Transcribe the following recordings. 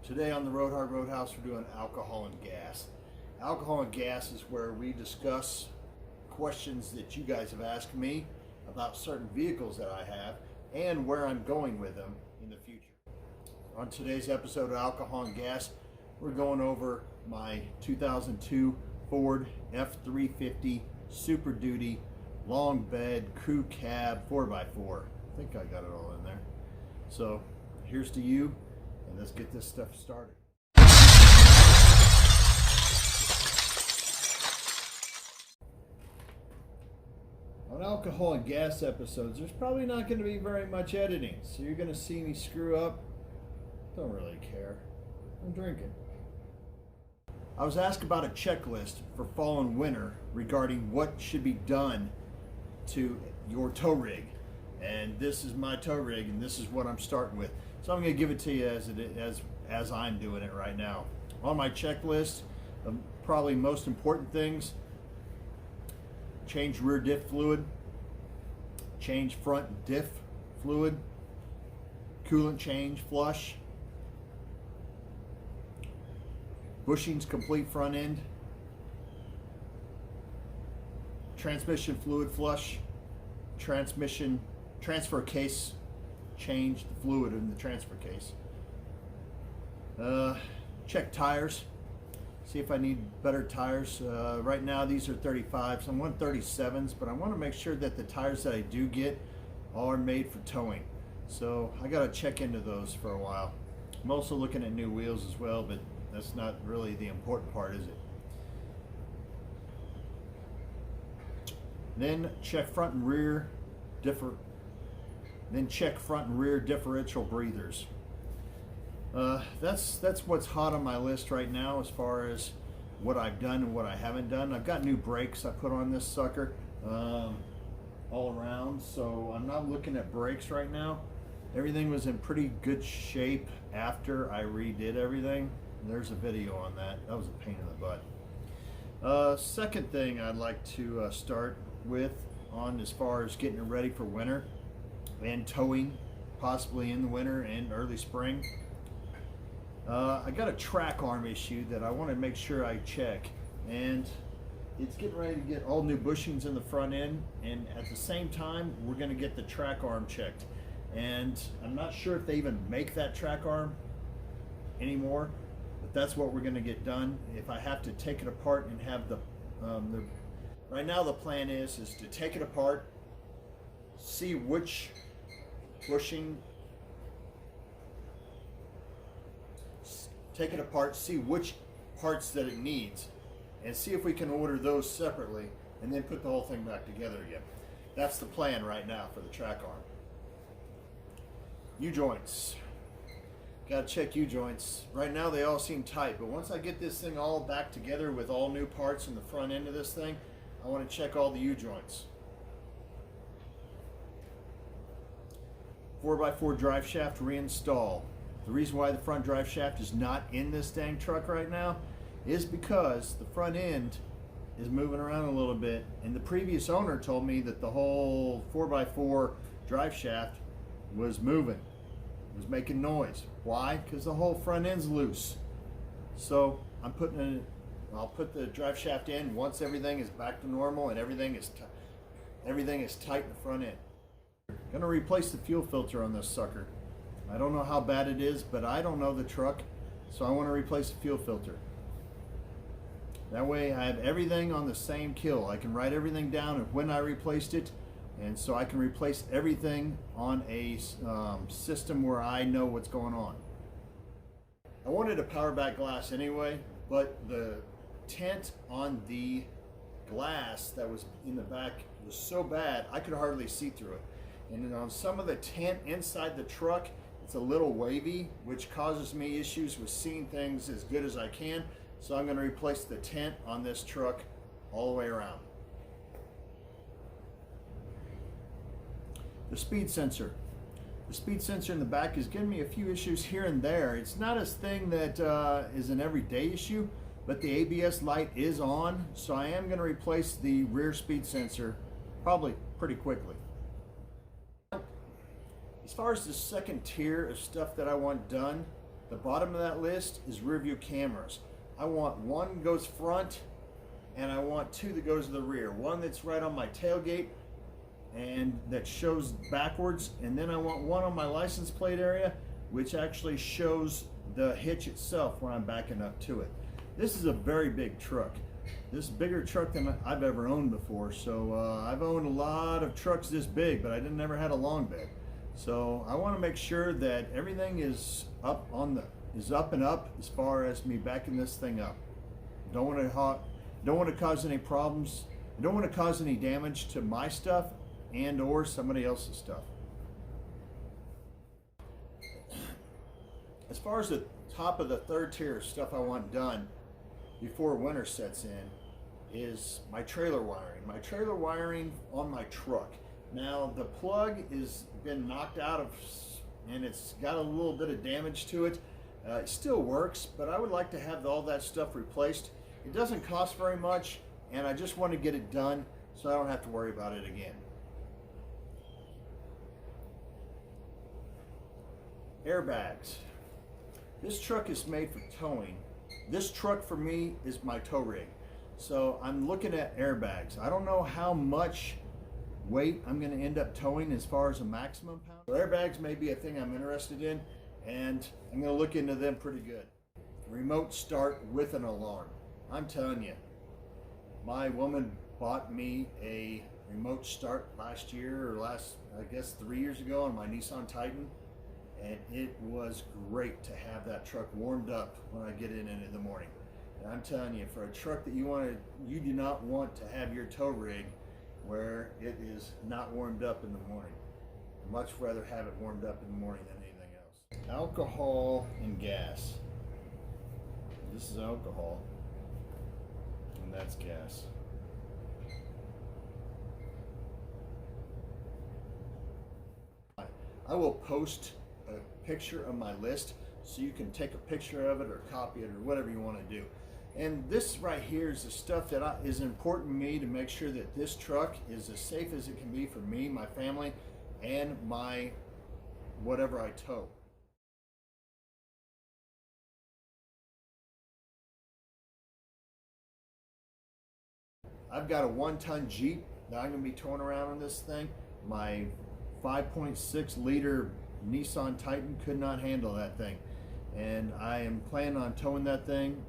Today on the Roadhard Roadhouse, we're doing alcohol and gas. Alcohol and gas is where we discuss questions that you guys have asked me about certain vehicles that I have and where I'm going with them in the future. On today's episode of Alcohol and Gas, we're going over my 2002 Ford F350 Super Duty long bed crew cab 4x4. I think I got it all in there. So here's to you, and let's get this stuff started. On alcohol and gas episodes, there's probably not going to be very much editing, so you're going to see me screw up. Don't really care. I'm drinking. I was asked about a checklist for fall and winter regarding what should be done to your tow rig. And this is my tow rig, and this is what I'm starting with. So I'm going to give it to you as I'm doing it right now. On my checklist, probably most important things: change rear diff fluid, change front diff fluid, coolant change, flush, bushings complete front end, transmission fluid flush, transfer case, change the fluid in the transfer case. Check tires, see if I need better tires. Right now these are 35s. I want 37s, but I want to make sure that the tires that I do get are made for towing. So I got to check into those for a while. I'm also looking at new wheels as well, but that's not really the important part, is it? Then check front and rear differential breathers. That's what's hot on my list right now as far as what I've done and what I haven't done. I've got new brakes I put on this sucker all around, so I'm not looking at brakes right now. Everything was in pretty good shape after I redid everything. There's a video on that. That was a pain in the butt. Second thing I'd like to start with on as far as getting it ready for winter and towing, possibly in the winter and early spring. I got a track arm issue that I want to make sure I check, and it's getting ready to get all new bushings in the front end, and at the same time we're going to get the track arm checked, and I'm not sure if they even make that track arm anymore, but that's what we're going to get done. If I have to take it apart and have right now the plan is to take it apart, see which bushing, take it apart, see which parts that it needs, and see if we can order those separately and then put the whole thing back together again. That's the plan right now for the track arm. U-joints. Gotta check U-joints. Right now they all seem tight, but once I get this thing all back together with all new parts in the front end of this thing, I want to check all the U-joints. 4x4 drive shaft reinstall. The reason why the front drive shaft is not in this dang truck right now is because the front end is moving around a little bit, and the previous owner told me that the whole 4x4 drive shaft was moving, was making noise. Why? Because the whole front end's loose. So I'll put the drive shaft in once everything is back to normal and everything is tight in the front end. Gonna replace the fuel filter on this sucker. I don't know how bad it is, but I don't know the truck, so I want to replace the fuel filter. That way I have everything on the same kill. I can write everything down of when I replaced it, and so I can replace everything on a system where I know what's going on. I wanted a power back glass anyway, but the tint on the glass that was in the back was so bad I could hardly see through it. And on some of the tint inside the truck, it's a little wavy, which causes me issues with seeing things as good as I can. So I'm going to replace the tint on this truck all the way around. The speed sensor. The speed sensor in the back is giving me a few issues here and there. It's not a thing that is an everyday issue, but the ABS light is on, so I am going to replace the rear speed sensor probably pretty quickly. As far as the second tier of stuff that I want done, The bottom of that list is rear view cameras. I want one goes front, and I want two that goes to the rear. One that's right on my tailgate and that shows backwards, and then I want one on my license plate area which actually shows the hitch itself when I'm backing up to it. This is a very big truck. This is a bigger truck than I've ever owned before. So I've owned a lot of trucks this big, but I never had a long bed. So I want to make sure that everything is up and up as far as me backing this thing up. Don't want to cause any problems. I don't want to cause any damage to my stuff and or somebody else's stuff. As far as the top of the third tier stuff I want done before winter sets in is my trailer wiring. My trailer wiring on my truck. Now the plug is been knocked out of and it's got a little bit of damage to it. It still works, but I would like to have all that stuff replaced. It doesn't cost very much, and I just want to get it done so I don't have to worry about it again. Airbags. This truck is made for towing. This truck for me is my tow rig. So I'm looking at airbags. I don't know how much weight I'm going to end up towing as far as a maximum pound. So airbags may be a thing I'm interested in, and I'm going to look into them pretty good. Remote start with an alarm. I'm telling you, my woman bought me a remote start last year, or I guess 3 years ago, on my Nissan Titan, and it was great to have that truck warmed up when I get in it in the morning. And I'm telling you, for a truck that you do not want to have your tow rig where it is not warmed up in the morning. I'd much rather have it warmed up in the morning than anything else. Alcohol and gas. This is alcohol, and that's gas. I will post a picture of my list so you can take a picture of it or copy it or whatever you want to do. And this right here is the stuff that is important to me to make sure that this truck is as safe as it can be for me, my family, and my whatever I tow. I've got a 1-ton Jeep that I'm going to be towing around on this thing. My 5.6 liter Nissan Titan could not handle that thing, and I am planning on towing that thing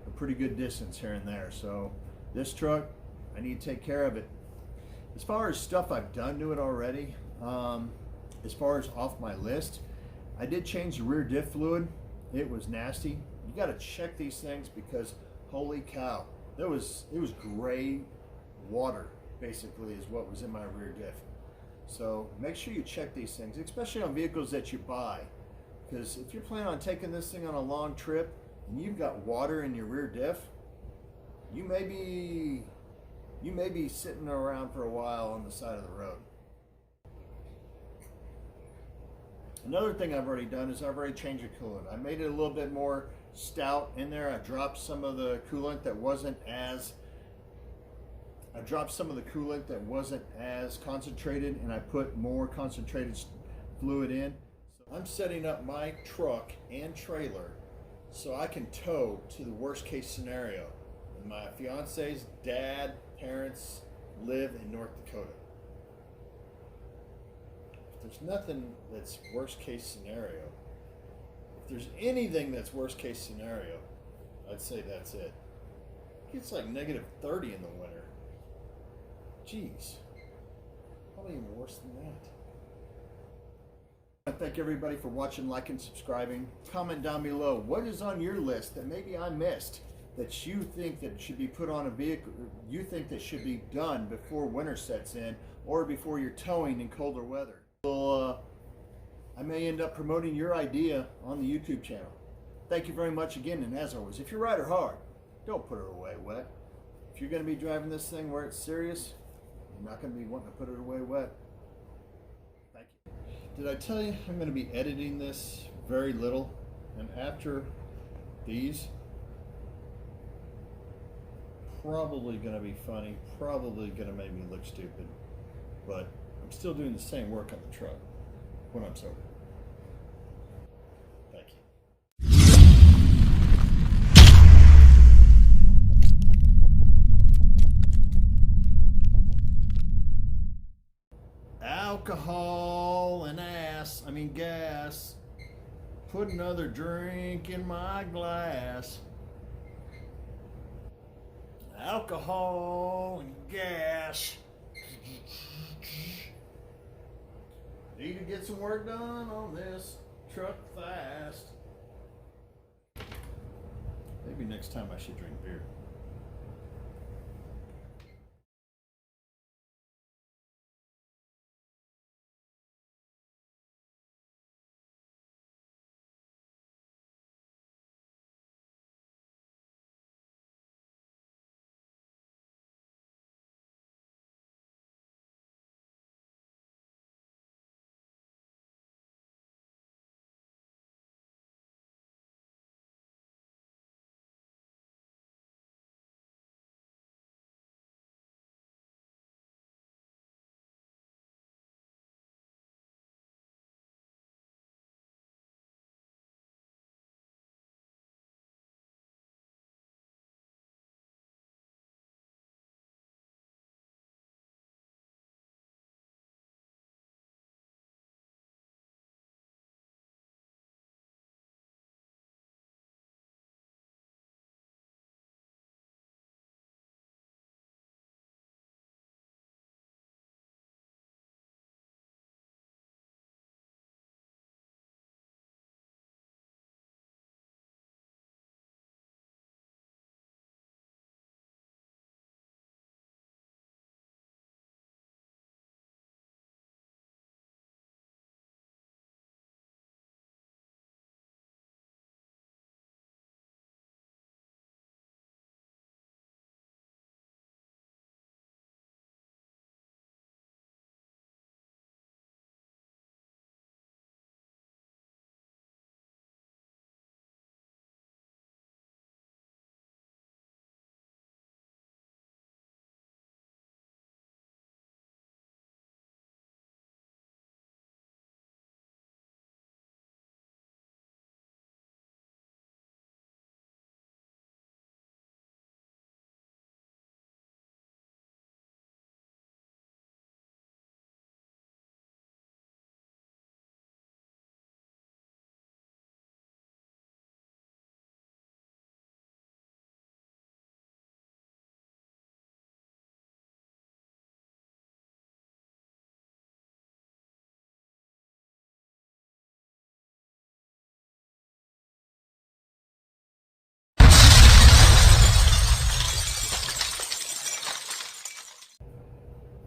a pretty good distance here and there. So this truck, I need to take care of it. As far as stuff I've done to it already, as far as off my list, I did change the rear diff fluid. It was nasty. You got to check these things because holy cow, it was gray water basically is what was in my rear diff. So make sure you check these things, especially on vehicles that you buy, because if you're planning on taking this thing on a long trip and you've got water in your rear diff, you may be sitting around for a while on the side of the road. Another thing I've already done is I've already changed the coolant. I made it a little bit more stout in there. I dropped some of the coolant that wasn't as concentrated, and I put more concentrated fluid in. So I'm setting up my truck and trailer so I can tow to the worst case scenario. And my fiance's dad, parents live in North Dakota. If there's nothing that's worst case scenario, if there's anything that's worst case scenario, I'd say that's it. It gets like -30 in the winter. Jeez, probably even worse than that. I thank everybody for watching, liking, subscribing. Comment down below what is on your list that maybe I missed that you think that should be put on a vehicle, you think that should be done before winter sets in or before you're towing in colder weather. Well, I may end up promoting your idea on the YouTube channel. Thank you very much again, and as always, if you ride her hard, don't put her away wet. If you're going to be driving this thing where it's serious, you're not going to be wanting to put it away wet. Thank you. Did I tell you I'm going to be editing this very little? And after these, probably going to be funny, probably going to make me look stupid, but I'm still doing the same work on the truck when I'm sober. and gas. Put another drink in my glass. Alcohol and gas. Need to get some work done on this truck fast. Maybe next time I should drink beer.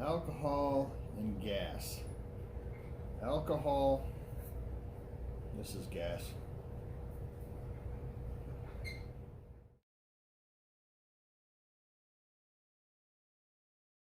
Alcohol and gas. Alcohol, this is gas.